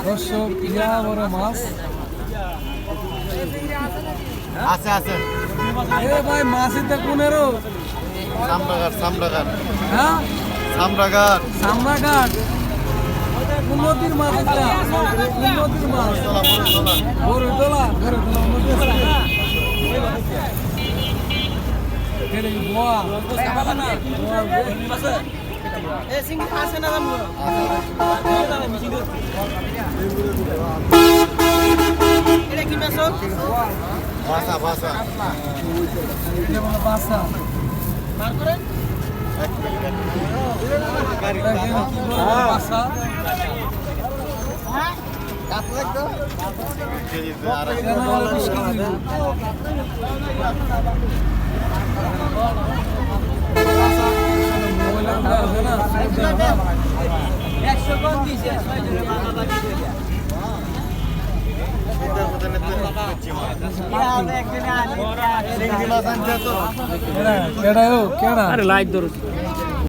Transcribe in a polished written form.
দর্শক ইয়া বড় মাছ আছে আছে এ ভাই মাছিতে কোনেরও সামরাঘাট হ্যাঁ সামরাঘাট সামরাঘাট কোন নদীর মাছ এটা কোন নদীর মাছ বড়তলা কেড়ে গোয়া এ সিং আছে না দাম এটা কি মাছ ভাষা এটা বলে বাসা মার করে বাসা হ্যাঁ কাটলে একদম আরে লাইট ধরো